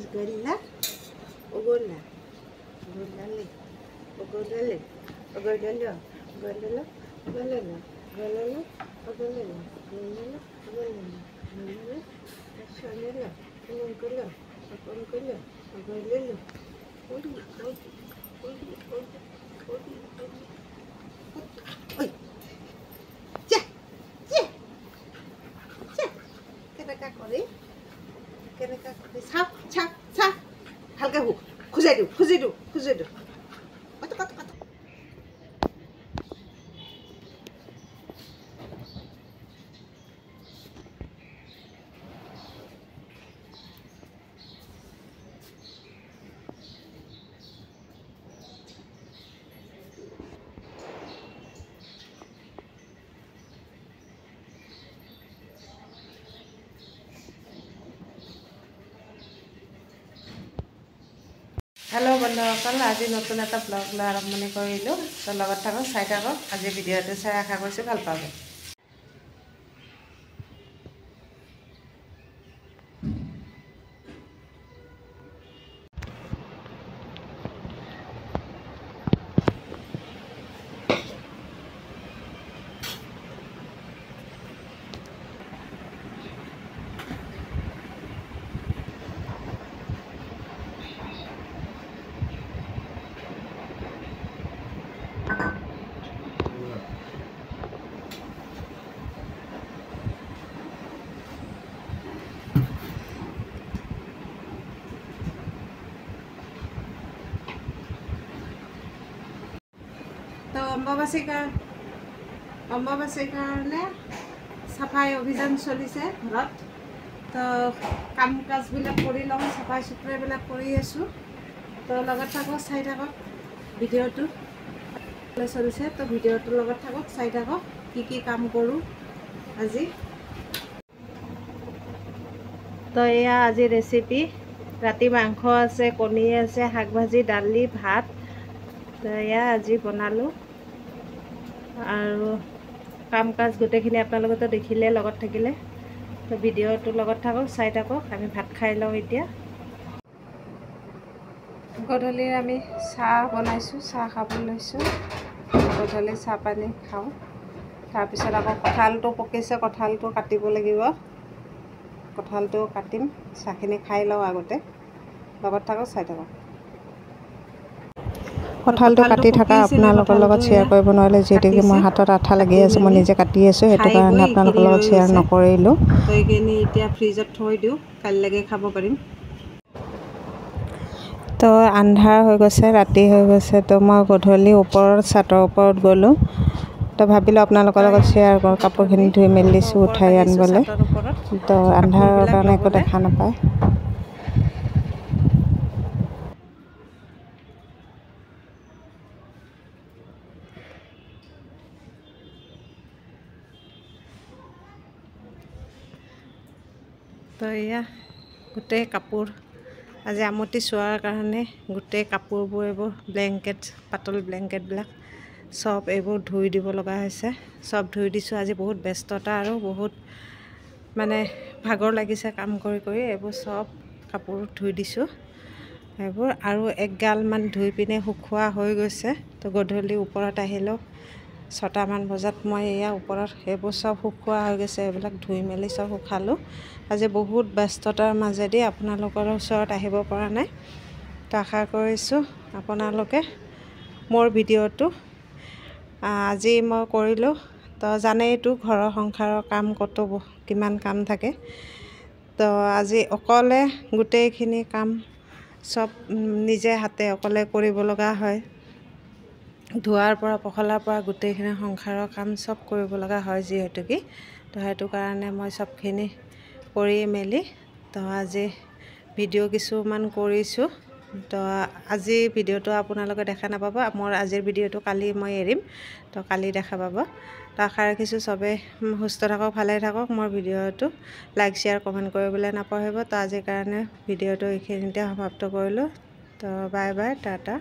Mas gorilla. Ogola. Ogolale. Ogolale. Ogolalo. Ogolalo. Ogolalo. Ogolalo. Ogolalo. Ogolalo. Ogolalo. Ogolalo. Shonelo. Ogolalo. Ogolalo. Ogolalo. Odi. Oi. Ja. Ja. Ja. Kenapa kori? Kenapa kori? Sap. Halka hu. Khuzidu. Kata. Hello বন্ধুসকল, আজি নতুন এটা blog লৈ আৰম্ভণি কৰিলোঁ। তো লগত থাকক, চাই থাকক। আজি ভিডিঅ'টো চাই আশা কৰিছোঁ ভাল পাব। তো অম্বুবাচীৰ কাৰণে চাফাই অভিযান চলিছে ঘৰত। তো কাম কাজবিলাক কৰি লওঁ, চাফাই চুফাইবিলাক কৰি আছোঁ। তো লগত থাকক, চাই থাকক ভিডিঅ'টো চলিছে। তো ভিডিঅ'টোৰ লগত থাকক, চাই থাকক কি কাম কৰোঁ আজি। তো এয়া আজি ৰেচিপি। ৰাতি মাংস আছে, কণী আছে, শাক ভাজি, দালি, ভাত। তো এয়া আজি বনালোঁ। আৰু কাম কাজ গোটেইখিনি আপোনালোকেতো দেখিলে লগত থাকিলে। তো ভিডিঅ'টোৰ লগত থাকক, চাই থাকক। আমি ভাত খাই লওঁ এতিয়া। গধূলিৰ আমি চাহ বনাইছোঁ, চাহ খাব লৈছোঁ। গধূলি চাহ পানী খাওঁ। তাৰপিছত আকৌ কঁঠালটো পকিছে, কঁঠালটো কাটিব লাগিব। কঁঠালটো কাটিম, চাহখিনি খাই লওঁ আগতে। লগত থাকক, চাই থাকক। কঁঠালটো কাটি থকা আপোনালোকৰ লগত শ্বেয়াৰ কৰিব নোৱাৰিলে, যিহেতুকে মই হাতত আঠা লাগি আছে, মই নিজে কাটি আছোঁ, সেইটো কাৰণে আপোনালোকৰ লগত শ্বেয়াৰ নকৰিলোঁ। তো এইখিনি এতিয়া ফ্ৰিজত থৈ দিওঁ, কাইলৈকে খাব পাৰিম। তো আন্ধাৰ হৈ গৈছে, ৰাতি হৈ গৈছে। তো মই গধূলি চাটৰ ওপৰত গ'লোঁ। তো ভাবিলোঁ আপোনালোকৰ লগত শ্বেয়াৰ কৰোঁ। কাপোৰখিনি ধুই মেলি দিছোঁ, উঠাই আনিবলৈ। তো আন্ধাৰৰ কাৰণে একো দেখা নাপায়। তো এয়া গোটেই কাপোৰ আজি আমতি চোৱাৰ কাৰণে গোটেই কাপোৰবোৰ, এইবোৰ ব্লেংকেট, পাতল ব্লেংকেটবিলাক চব এইবোৰ ধুই দিব লগা হৈছে। চব ধুই দিছোঁ। আজি বহুত ব্যস্ততা আৰু বহুত মানে ভাগৰ লাগিছে কাম কৰি। এইবোৰ চব কাপোৰ ধুই দিছোঁ। এইবোৰ আৰু এগালমান ধুই পিনে শুকোৱা হৈ গৈছে। তো গধূলি ওপৰত আহিলোঁ 6টামান বজাত। মই এয়া ওপৰত এইবোৰ চব শুকোৱা হৈ গৈছে। এইবিলাক ধুই মেলি চব শুকালোঁ। আজি বহুত ব্যস্ততাৰ মাজেদি আপোনালোকৰ ওচৰত আহিব পৰা নাই। তো আশা কৰিছোঁ আপোনালোকে মোৰ ভিডিঅ'টো আজি মই কৰিলোঁ। তো জানেইতো ঘৰৰ সংসাৰৰ কাম কিমান কাম থাকে। তো আজি অকলে গোটেইখিনি কাম চব নিজে হাতে অকলে কৰিব লগা হয়। ধোৱাৰ পৰা পখলাৰ পৰা গোটেইখিনি সংসাৰৰ কাম চব কৰিব লগা হয় যিহেতুকে। তো সেইটো কাৰণে মই চবখিনি কৰি মেলি তো আজি ভিডিঅ' কিছুমান কৰিছোঁ। তো আজি ভিডিঅ'টো আপোনালোকে দেখা নাপাব। মোৰ আজিৰ ভিডিঅ'টো কালি মই এৰিম। তো কালি দেখা পাব। তো আশা ৰাখিছোঁ চবেই সুস্থ থাকক, ভালে থাকক। মোৰ ভিডিঅ'টো লাইক, শ্বেয়াৰ, কমেণ্ট কৰিবলৈ নাপাহৰিব। তো আজিৰ কাৰণে ভিডিঅ'টো এইখিনিতে সমাপ্ত কৰিলোঁ। তো বাই বাই, টাটা।